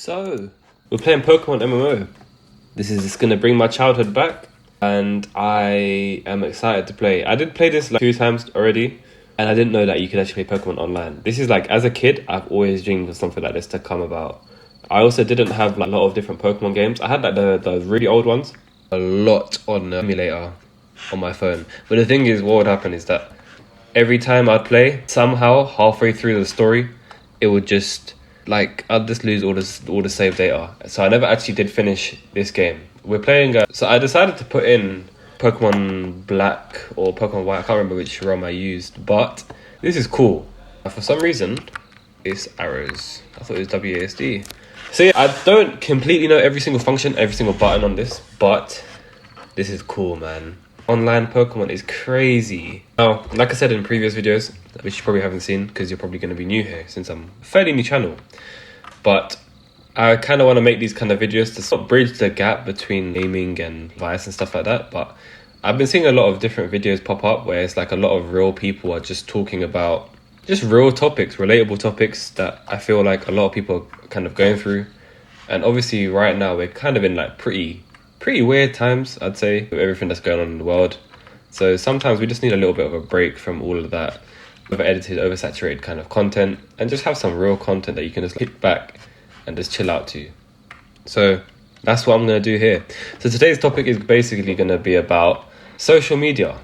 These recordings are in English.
So, we're playing Pokemon MMO. This is just gonna bring my childhood back, and I am excited to play. I did play this like 2 times already, and I didn't know that you could actually play Pokemon online. This is like, as a kid, I've always dreamed of something like this to come about. I also didn't have like a lot of different Pokemon games. I had like the really old ones, a lot on the emulator on my phone. But the thing is, what would happen is that every time I'd play, somehow halfway through the story, it would just I'd just lose all the save data. So I never actually did finish this game. We're playing. So I decided to put in Pokemon Black or Pokemon White. I can't remember which ROM I used, but this is cool. For some reason, it's arrows. I thought it was WASD. So yeah, I don't completely know every single function, every single button on this, but this is cool, man. Online Pokemon is crazy. Now, like I said in previous videos, which you probably haven't seen because you're probably going to be new here since I'm a fairly new channel, but I kind of want to make these kind of videos to sort of bridge the gap between gaming and advice and stuff like that. But I've been seeing a lot of different videos pop up where it's like a lot of real people are just talking about just real topics, relatable topics that I feel like a lot of people are kind of going through. And obviously right now we're kind of in like pretty weird times, I'd say, with everything that's going on in the world. So sometimes we just need a little bit of a break from all of that over-edited, oversaturated kind of content, and just have some real content that you can just kick back and just chill out to. So that's what I'm going to do here. So today's topic is basically going to be about social media.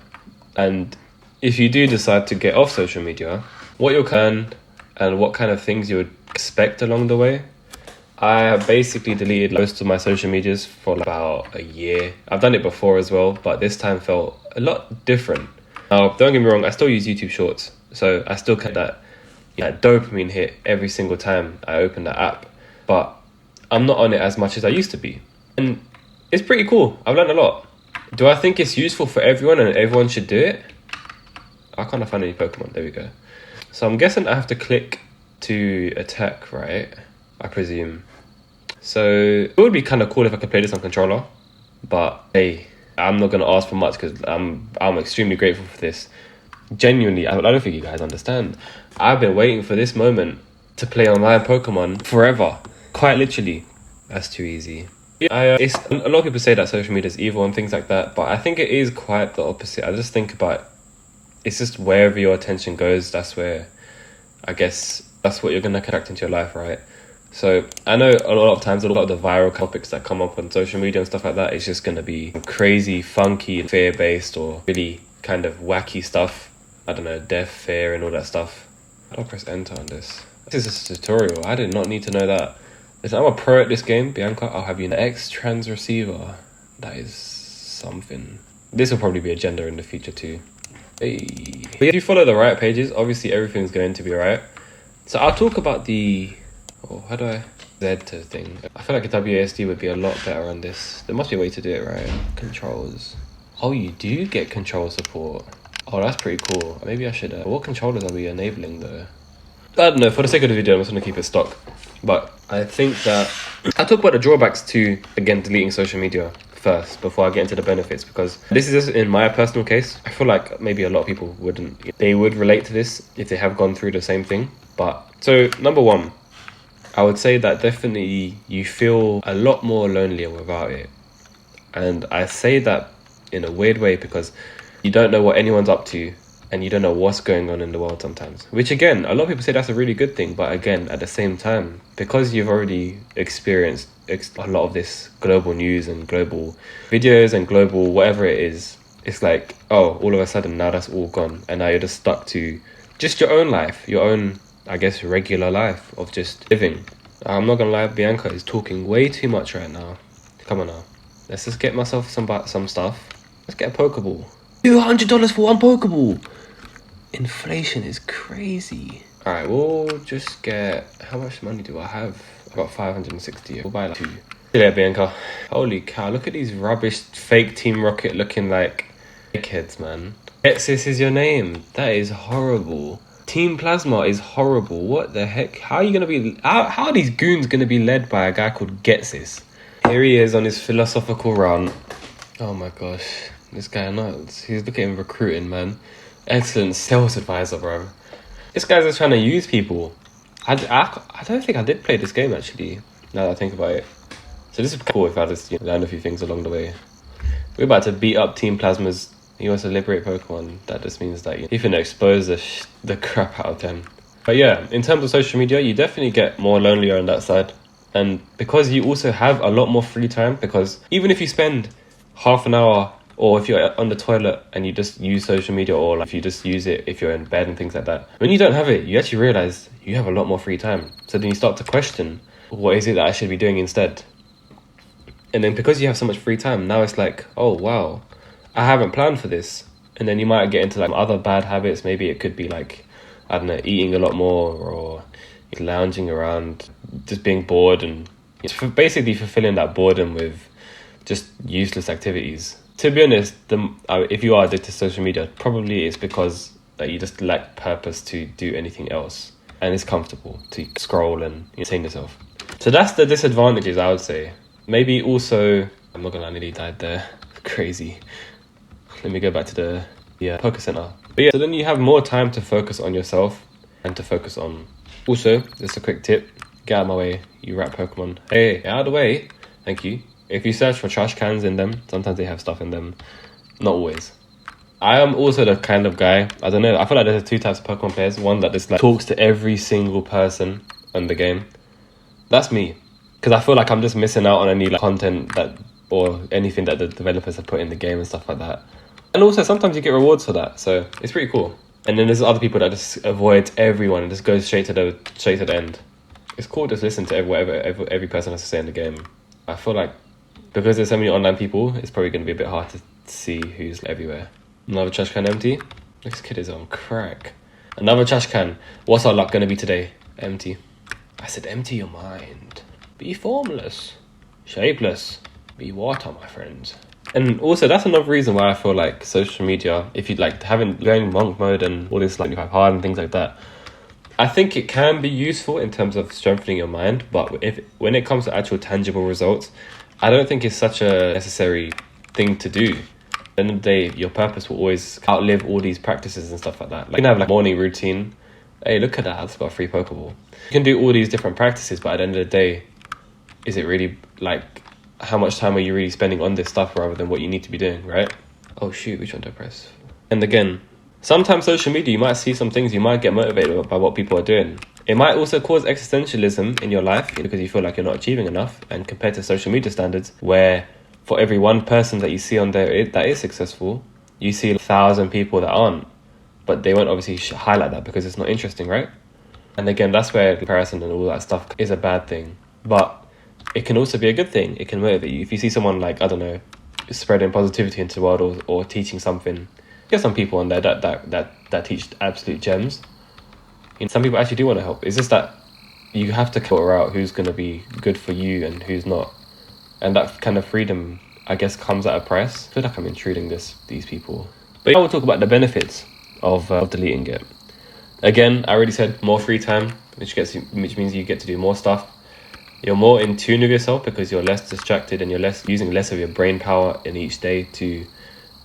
And if you do decide to get off social media, what you'll learn and what kind of things you would expect along the way. I have basically deleted most of my social medias for about a year. I've done it before as well, but this time felt a lot different. Now, don't get me wrong, I still use YouTube Shorts. So I still get that dopamine hit every single time I open the app. But I'm not on it as much as I used to be. And it's pretty cool. I've learned a lot. Do I think it's useful for everyone and everyone should do it? I can't find any Pokemon. There we go. So I'm guessing I have to click to attack, right? I presume. So it would be kind of cool if I could play this on controller, but hey, I'm not gonna ask for much because I'm extremely grateful for this. Genuinely, I don't think you guys understand. I've been waiting for this moment to play online Pokemon forever, quite literally. That's too easy. It's a lot of people say that social media is evil and things like that, but I think it is quite the opposite. I just think about it's just wherever your attention goes, that's where I guess that's what you're gonna attract into your life, right? So I know a lot of times a lot of the viral topics that come up on social media and stuff like that is just going to be crazy, funky, fear-based or really kind of wacky stuff. I don't know, death, fear and all that stuff. I'll press enter on this. This is a tutorial. I did not need to know that. Listen, I'm a pro at this game, Bianca. I'll have you an X-Trans receiver. That is something. This will probably be a gender in the future too. Hey. But if you follow the right pages, obviously everything's going to be right. So I'll talk about the... Oh, how do I... Z to thing. I feel like a WASD would be a lot better on this. There must be a way to do it, right? Controls. Oh, you do get control support. Oh, that's pretty cool. Maybe I should... what controllers are we enabling though? I don't know. For the sake of the video, I'm just going to keep it stock. But I think that... I'll talk about the drawbacks to, again, deleting social media first before I get into the benefits, because this is just in my personal case. I feel like maybe a lot of people wouldn't. They would relate to this if they have gone through the same thing. But... So, number one. I would say that definitely you feel a lot more lonelier without it. And I say that in a weird way because you don't know what anyone's up to and you don't know what's going on in the world sometimes. Which again, a lot of people say that's a really good thing. But again, at the same time, because you've already experienced a lot of this global news and global videos and global whatever it is, it's like, oh, all of a sudden now that's all gone. And now you're just stuck to just your own life, your own... I guess regular life of just living. I'm not gonna lie, Bianca is talking way too much right now. Come on now. Let's just get myself some stuff. Let's get a Pokeball. $200 for one Pokeball! Inflation is crazy. Alright, we'll just get... How much money do I have? I've got 560. We'll buy like 2. See you later, Bianca. Holy cow, look at these rubbish fake Team Rocket looking like dickheads, man. Exis is your name. That is horrible. Team Plasma is horrible. What the heck? How are you gonna be... How are these goons gonna be led by a guy called Getsis? Here he is on his philosophical run. Oh my gosh. This guy nuts. He's looking at recruiting, man. Excellent sales advisor, bro. This guy's just trying to use people. I don't think I did play this game, actually. now that I think about it. So this is cool if I just learn a few things along the way. We're about to beat up Team Plasma's. He wants to liberate Pokemon. That just means that you can expose the crap out of them. But yeah, in terms of social media, you definitely get more lonelier on that side. And because you also have a lot more free time, because even if you spend half an hour, or if you're on the toilet and you just use social media, or like if you just use it if you're in bed and things like that, when you don't have it, you actually realize you have a lot more free time. So then you start to question, what is it that I should be doing instead? And then because you have so much free time, now it's like, oh wow, I haven't planned for this. And then you might get into like other bad habits. Maybe it could be like, I don't know, eating a lot more, or lounging around, just being bored, and it's basically fulfilling that boredom with just useless activities. To be honest, if you are addicted to social media, probably it's because that you just lack purpose to do anything else, and it's comfortable to scroll and entertain yourself. So that's the disadvantages, I would say. Maybe also, I'm not gonna lie, I nearly died there. Crazy. Let me go back to the Poké Center. But yeah, so then you have more time to focus on yourself and to focus on. Also, just a quick tip: get out of my way, you rat Pokemon. Hey, get out of the way. Thank you. If you search for trash cans in them, sometimes they have stuff in them. Not always. I am also the kind of guy, I don't know, I feel like there's two types of Pokemon players. One that just like talks to every single person on the game. That's me. Because I feel like I'm just missing out on any like content that, or anything that the developers have put in the game and stuff like that. And also sometimes you get rewards for that, so it's pretty cool. And then there's other people that just avoid everyone and just goes straight to the end. It's cool to just listen to whatever every person has to say in the game. I feel like because there's so many online people, it's probably going to be a bit hard to see who's everywhere. Another trash can empty. This kid is on crack. Another trash can. What's our luck going to be today? Empty. I said empty your mind. Be formless. Shapeless. Be water, my friends. And also, that's another reason why I feel like social media, if you like going monk mode and all this like hard and things like that, I think it can be useful in terms of strengthening your mind. But when it comes to actual tangible results, I don't think it's such a necessary thing to do. At the end of the day, your purpose will always outlive all these practices and stuff like that. Like you can have like a morning routine. Hey, look at that! I've got a free Pokeball. You can do all these different practices, but at the end of the day, is it really like, how much time are you really spending on this stuff rather than what you need to be doing, right? Oh shoot, which one do I press? And again, sometimes social media, you might see some things, you might get motivated by what people are doing. It might also cause existentialism in your life because you feel like you're not achieving enough, and compared to social media standards, where for every one person that you see on there that is successful, you see 1,000 people that aren't, but they won't obviously highlight that because it's not interesting, right? And again, that's where comparison and all that stuff is a bad thing. But it can also be a good thing. It can motivate you. If you see someone like, I don't know, spreading positivity into the world, or teaching something, there's some people on there that teach absolute gems. Some people actually do want to help. It's just that you have to filter out who's going to be good for you and who's not. And that kind of freedom, I guess, comes at a price. I feel like I'm intruding these people. But I will talk about the benefits of deleting it. Again, I already said more free time, which means you get to do more stuff. You're more in tune with yourself because you're less distracted and you're using less of your brain power in each day to,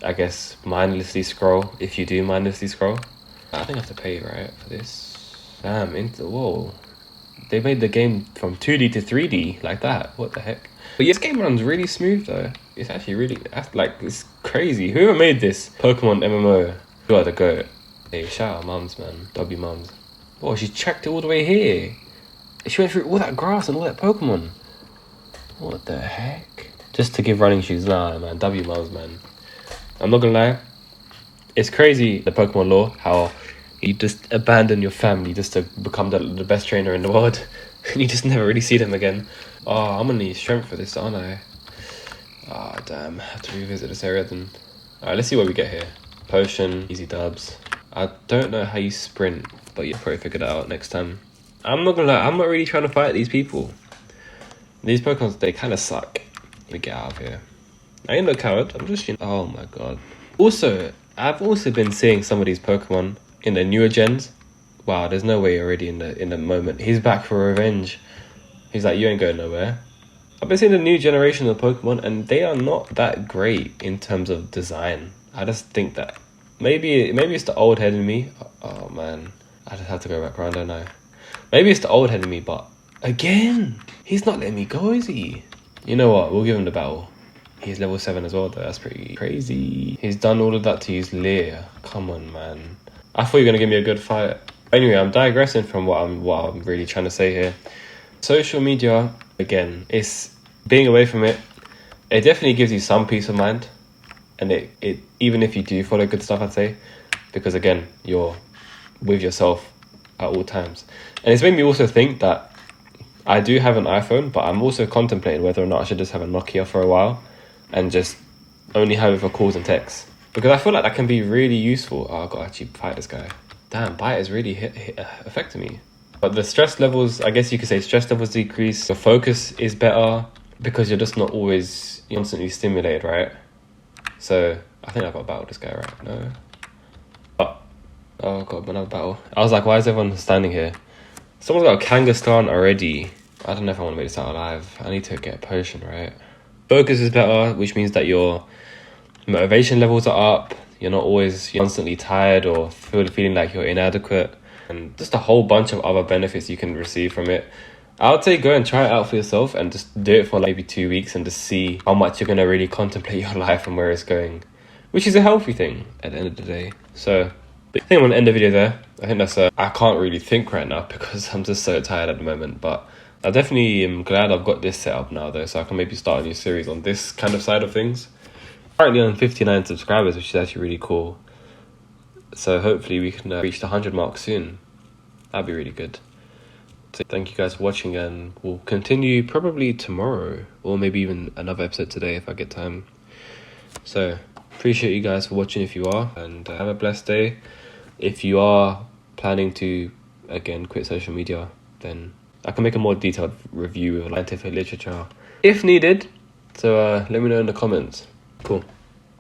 I guess, mindlessly scroll, if you do mindlessly scroll. I think I have to pay, right, for this. Damn, whoa. They made the game from 2D to 3D like that. What the heck? But yeah, this game runs really smooth though. It's actually really, it's crazy. Whoever made this Pokemon MMO, you are the GOAT. Hey, shout out mums, man. W mums. Whoa, she tracked it all the way here. She went through all that grass and all that Pokemon. What the heck? Just to give running shoes. Nah, man. W mums, man. I'm not gonna lie. It's crazy, the Pokemon lore, how you just abandon your family just to become the best trainer in the world. And you just never really see them again. Oh, I'm gonna need strength for this, aren't I? Oh, damn. I have to revisit this area then. Alright, let's see what we get here. Potion, easy dubs. I don't know how you sprint, but you'll probably figure that out next time. I'm not gonna lie, I'm not really trying to fight these people. These Pokemon, they kind of suck. Let me get out of here. I ain't no coward, I'm just, oh my god. Also, I've also been seeing some of these Pokemon in the newer gens. Wow, there's no way already in the moment. He's back for revenge. He's like, you ain't going nowhere. I've been seeing the new generation of Pokemon and they are not that great in terms of design. I just think that maybe it's the old head in me. Oh man, I just have to go back around, don't I? Maybe it's the old head in me, but Again? He's not letting me go, is he? You know what? We'll give him the battle. He's level 7 as well, though. That's pretty crazy. He's done all of that to use Lear. Come on, man. I thought you were going to give me a good fight. Anyway, I'm digressing from what I'm really trying to say here. Social media, again, it's being away from it. It definitely gives you some peace of mind. And it even if you do follow good stuff, I'd say. Because, again, you're with yourself at all times. And it's made me also think that I do have an iPhone, but I'm also contemplating whether or not I should just have a Nokia for a while and just only have it for calls and texts. Because I feel like that can be really useful. Oh, I've got to actually fight this guy. Damn, bite is really affecting me. But the stress levels, I guess you could say stress levels decrease. Your focus is better because you're just not always constantly stimulated, right? So I think I've got to battle this guy, right? No. Oh, God, another battle. I was like, why is everyone standing here? Someone's got a Kangaskhan already. I don't know if I want to make this out alive. I need to get a potion, right? Focus is better, which means that your motivation levels are up. You're not always constantly tired or feeling like you're inadequate. And just a whole bunch of other benefits you can receive from it. I would say go and try it out for yourself and just do it for like maybe 2 weeks and just see how much you're going to really contemplate your life and where it's going. Which is a healthy thing at the end of the day. So I think I'm going to end the video there. I think that's I can't really think right now because I'm just so tired at the moment. But I definitely am glad I've got this set up now though. So I can maybe start a new series on this kind of side of things. Currently on 59 subscribers, which is actually really cool. So hopefully we can reach the 100 mark soon. That'd be really good. So thank you guys for watching, and we'll continue probably tomorrow or maybe even another episode today if I get time. So appreciate you guys for watching if you are, and have a blessed day. If you are planning to again quit social media, then I can make a more detailed review of scientific literature if needed. So let me know in the comments. Cool.